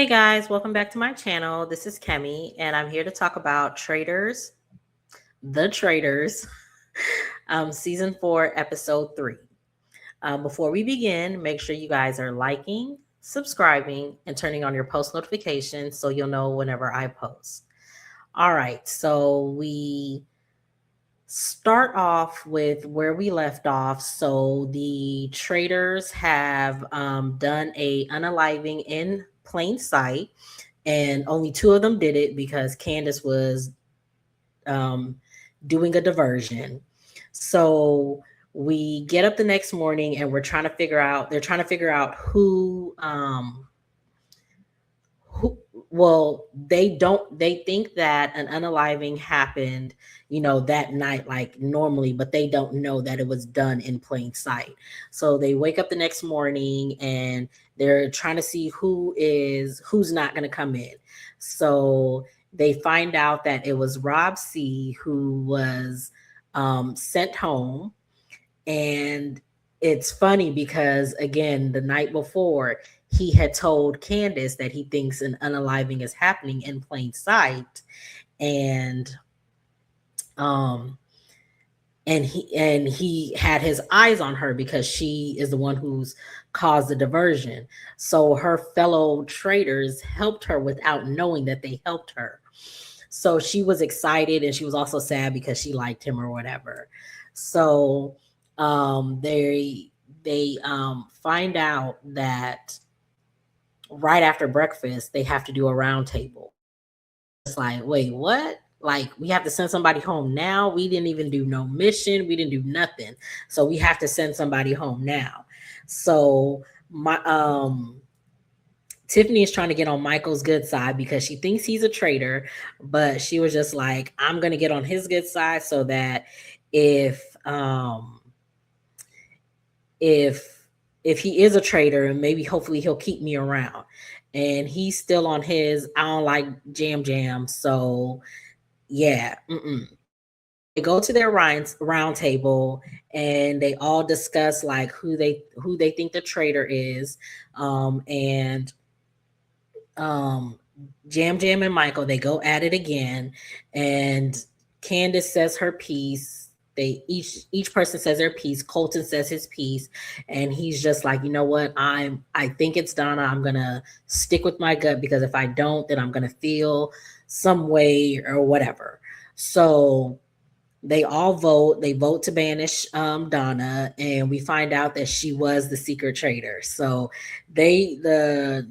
Hey guys, welcome back to my channel. This is Kemi, and I'm here to talk about Traitors, The Traitors, Season 4, Episode 3. Before we begin, make sure you guys are liking, subscribing, and turning on your post notifications so you'll know whenever I post. All right, so we start off with where we left off. So the Traitors have done a unaliving in plain sight, and only two of them did it because Candace was um, doing a diversion. So we get up the next morning and they're trying to figure out who well, they think that an unaliving happened, that night like normally, but they don't know that it was done in plain sight. So they wake up the next morning and they're trying to see who's not going to come in. So they find out that it was Rob C who was sent home. And it's funny because, again, the night before, he had told Candace that he thinks an unaliving is happening in plain sight. And um he had his eyes on her because she is the one who's caused the diversion. So her fellow traitors helped her without knowing that they helped her. So she was excited, and she was also sad because she liked him or whatever. So they find out that right after breakfast they have to do a round table. It's like, wait, what? Like, we have to send somebody home now? We didn't even do no mission. We didn't do nothing. So we have to send somebody home now. So my Tiffany is trying to get on Michael's good side because she thinks he's a traitor, but she was just like, I'm gonna get on his good side so that if if if he is a traitor, and maybe hopefully he'll keep me around. And he's still on his I don't like jam. So yeah. They go to their round table and they all discuss like who they think the traitor is. And Jam and Michael, they go at it again, and Candace says her piece. They each person says their piece. Colton says his piece, and he's just like, you know what? I think it's Donna. I'm gonna stick with my gut because if I don't, then I'm gonna feel some way or whatever. So they all vote. They vote to banish Donna, and we find out that she was the secret traitor. So they the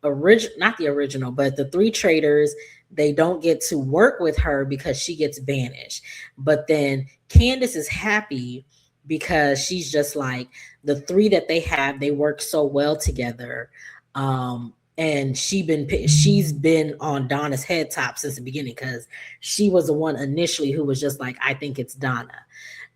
original, not the original, but the three traitors, they don't get to work with her because she gets banished. But then Candace is happy because she's just like, the three that they have, they work so well together. And she's been on Donna's head top since the beginning because she was the one initially who was just like, I think it's Donna.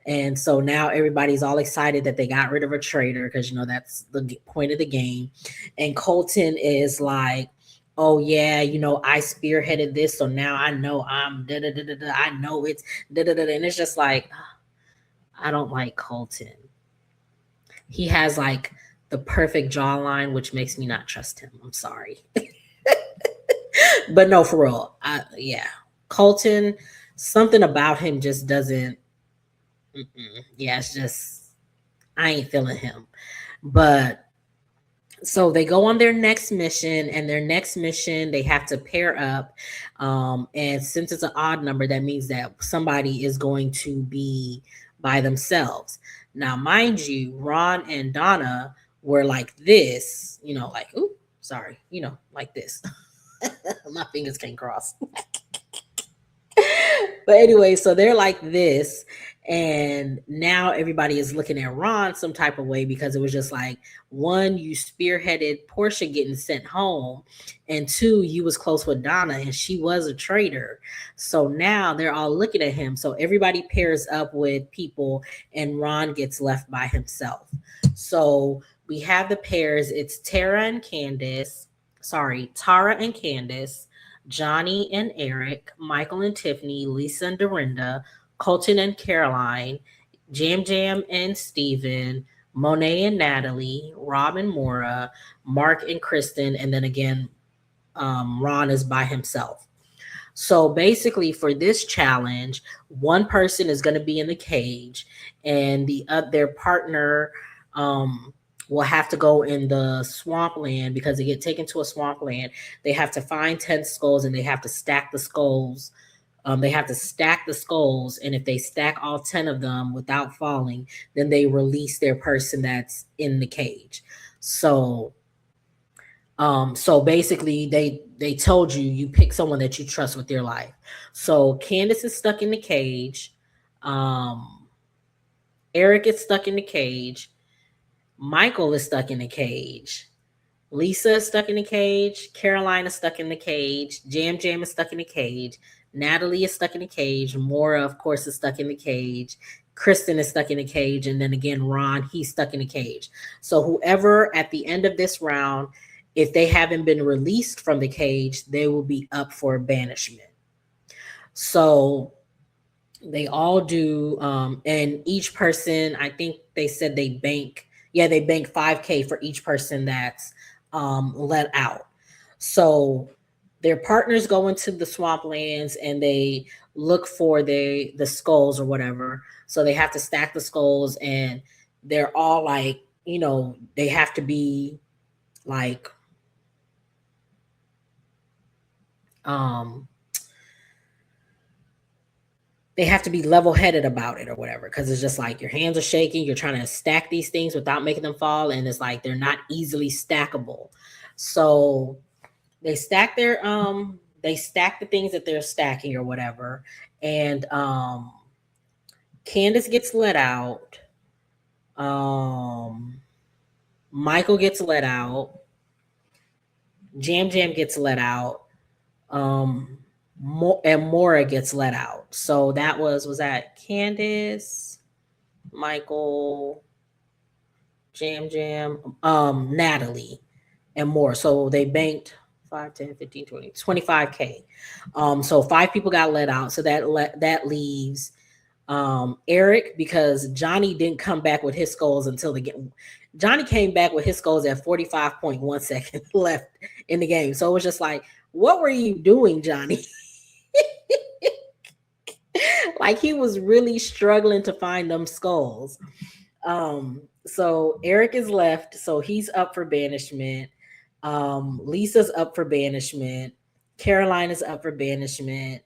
And so now everybody's all excited that they got rid of a traitor because, that's the point of the game. And Colton is like, oh yeah, I spearheaded this, so now I know I'm da da da da da. I know it's da da da. And it's just like, I don't like Colton. He has like the perfect jawline, which makes me not trust him. I'm sorry. But no, for real. Yeah. Colton, something about him just doesn't. Yeah, it's just, I ain't feeling him. But so they go on their next mission, and their next mission, they have to pair up. And since it's an odd number, that means that somebody is going to be by themselves. Now, mind you, Ron and Donna were like this, like, ooh, sorry, like this. My fingers can't cross. But anyway, so they're like this. And now everybody is looking at Ron some type of way because it was just like, one, you spearheaded Portia getting sent home, and two, you was close with Donna and she was a traitor. So now they're all looking at him. So everybody pairs up with people and Ron gets left by himself. So we have the pairs. It's Tara and Candace. Tara and Candace, Johnny and Eric, Michael and Tiffany, Lisa and Dorinda, Colton and Caroline, Jam and Steven, Monet and Natalie, Rob and Mora, Mark and Kristen, and then again, Ron is by himself. So basically, for this challenge, one person is going to be in the cage, and their partner um, will have to go in the swampland because they get taken to a swampland. They have to find 10 skulls, and they have to stack the skulls. They have to stack the skulls, and if they stack all 10 of them without falling, then they release their person that's in the cage. So basically they told you pick someone that you trust with your life. So Candace is stuck in the cage. Um Eric is stuck in the cage. Michael is stuck in the cage. Lisa is stuck in the cage. Caroline is stuck in the cage. Jam Jam is stuck in the cage. Natalie is stuck in the cage. Maura, of course, is stuck in the cage. Kristen is stuck in the cage. And then again, Ron, he's stuck in the cage. So whoever at the end of this round, if they haven't been released from the cage, they will be up for banishment. So they all do, and each person, I think they said they bank, yeah, they bank 5K for each person that's let out. So their partners go into the swamplands and they look for the skulls or whatever. So they have to stack the skulls, and they're all like, they have to be like, um they have to be level headed about it or whatever, because it's just like your hands are shaking, you're trying to stack these things without making them fall, and it's like they're not easily stackable. So they stack the things that they're stacking or whatever, and Candace gets let out. um Michael gets let out. Jam Jam gets let out. um and Mora gets let out. So that was that Candace, Michael, Jam Jam, Natalie, and more. So they banked 5, 10, 15, 20, 25K. So 5 people got let out. So that leaves Eric, because Johnny didn't come back with his skulls until the game. Johnny came back with his skulls at 45.1 seconds left in the game. So it was just like, what were you doing, Johnny? Like, he was really struggling to find them skulls. So Eric is left, so he's up for banishment. Lisa's up for banishment. Caroline is up for banishment.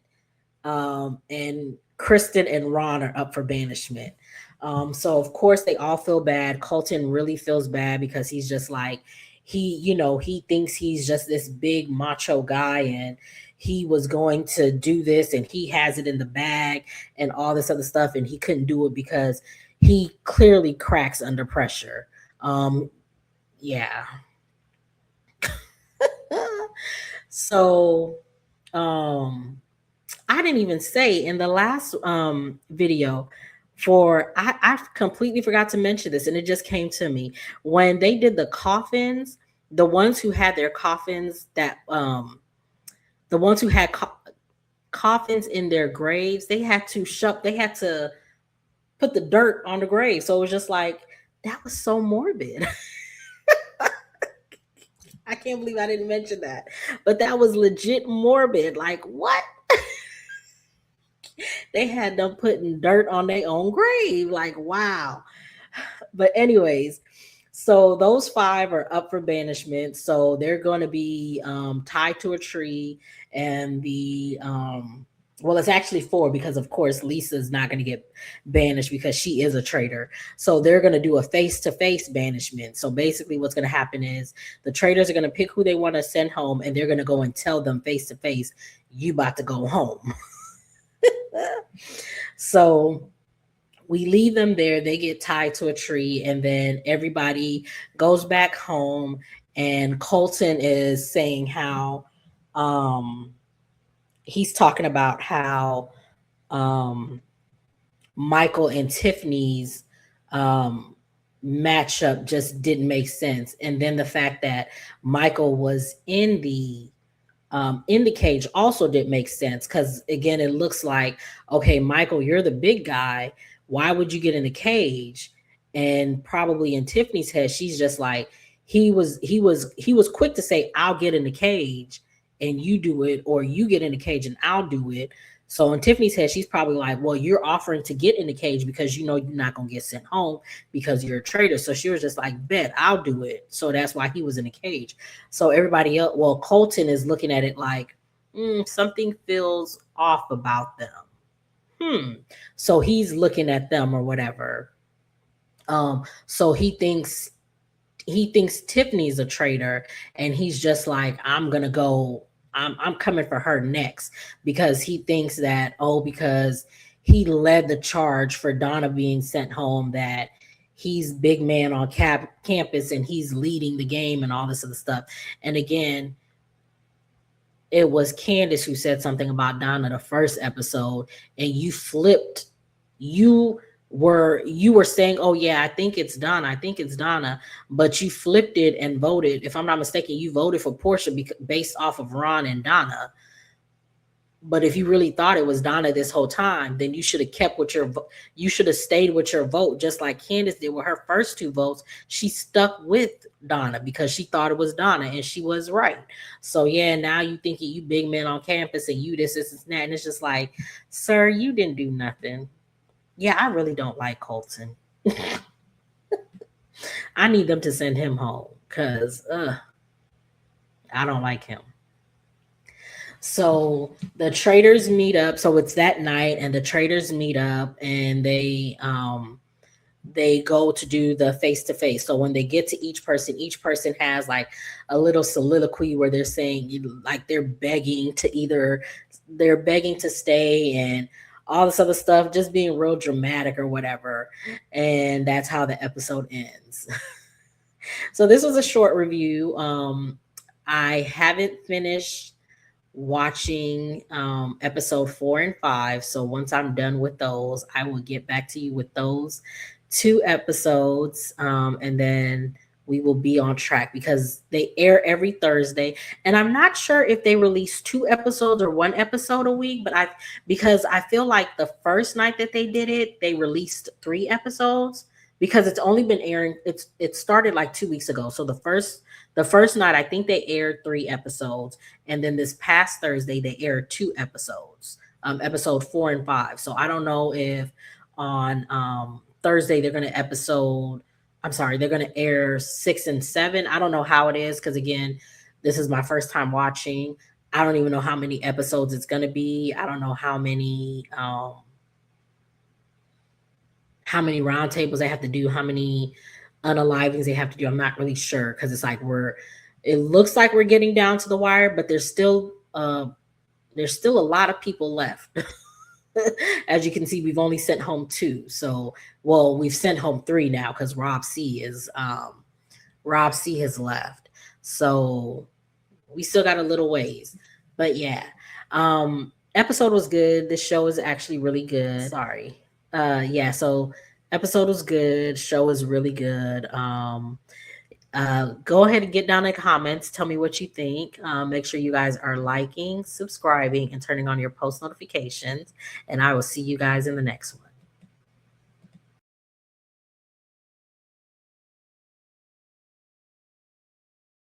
And Kristen and Ron are up for banishment. So of course they all feel bad. Colton really feels bad because he's just like, he thinks he's just this big macho guy, and he was going to do this, and he has it in the bag and all this other stuff, and he couldn't do it because he clearly cracks under pressure. Yeah. So I didn't even say in the last video, I completely forgot to mention this, and it just came to me when they did the coffins. The ones who had their coffins, the ones who had coffins in their graves, they had to put the dirt on the grave. So it was just like, that was so morbid. I can't believe I didn't mention that, but that was legit morbid. Like, what? They had them putting dirt on their own grave. Like, wow. But anyways, so those 5 are up for banishment. So they're going to be tied to a tree, and well, it's actually 4, because of course Lisa's not going to get banished because she is a traitor. So they're going to do a face-to-face banishment. So basically what's going to happen is the traitors are going to pick who they want to send home, and they're going to go and tell them face-to-face, you about to go home. So we leave them there. They get tied to a tree, and then everybody goes back home. And Colton is saying how he's talking about how Michael and Tiffany's matchup just didn't make sense. And then the fact that Michael was in the cage also didn't make sense, because again, it looks like, okay, Michael, you're the big guy, why would you get in the cage? And probably in Tiffany's head, she's just like, he was quick to say, I'll get in the cage and you do it, or you get in the cage and I'll do it. So in Tiffany's head, she's probably like, well, you're offering to get in the cage because you know you're not gonna get sent home because you're a traitor. So she was just like, bet I'll do it. So that's why he was in the cage. So everybody else, well, Colton is looking at it like, something feels off about them. So he's looking at them or whatever. So he thinks Tiffany's a traitor, and he's just like, I'm gonna go. I'm coming for her next, because he thinks that, oh, because he led the charge for Donna being sent home, that he's big man on campus and he's leading the game and all this other stuff. And again, it was Candace who said something about Donna the first episode, and you flipped. You were saying, oh yeah, I think it's Donna, I think it's Donna, but you flipped it and voted, if I'm not mistaken, you voted for Portia based off of Ron and Donna. But if you really thought it was Donna this whole time, then you should have kept with your you should have stayed with your vote, just like Candace did with her first two votes. She stuck with Donna because she thought it was Donna, and she was right. So yeah, now you thinking you big man on campus and you this and that, and it's just like, sir, you didn't do nothing. Yeah, I really don't like Colton. I need them to send him home because I don't like him. So the traders meet up. So it's that night, and the traders meet up, and they go to do the face to face. So when they get to each person has like a little soliloquy where they're saying, like, they're begging to stay and all this other stuff, just being real dramatic or whatever. And that's how the episode ends. So this was a short review. I haven't finished watching episode 4 and 5. So once I'm done with those, I will get back to you with those two episodes, and then we will be on track because they air every Thursday. And I'm not sure if they release 2 episodes or 1 episode a week, but because I feel like the first night that they did it, they released 3 episodes, because it's only been airing. It started like 2 weeks ago. So the first night, I think they aired 3 episodes, and then this past Thursday they aired 2 episodes, episode 4 and 5. So I don't know if on Thursday they're gonna episode. I'm sorry, they're gonna air 6 and 7. I don't know how it is, because again, this is my first time watching. I don't even know how many episodes it's gonna be. I don't know how many roundtables they have to do, how many unalivings they have to do. I'm not really sure, because it's like it looks like we're getting down to the wire, but there's still a lot of people left. As you can see, we've only sent home 2. So, well, we've sent home 3 now, because Rob C has left. So we still got a little ways. But yeah. Episode was good. This show is actually really good. Sorry. Yeah, so episode was good. Show is really good. Go ahead and get down in the comments. Tell me what you think. Make sure you guys are liking, subscribing, and turning on your post notifications. And I will see you guys in the next one.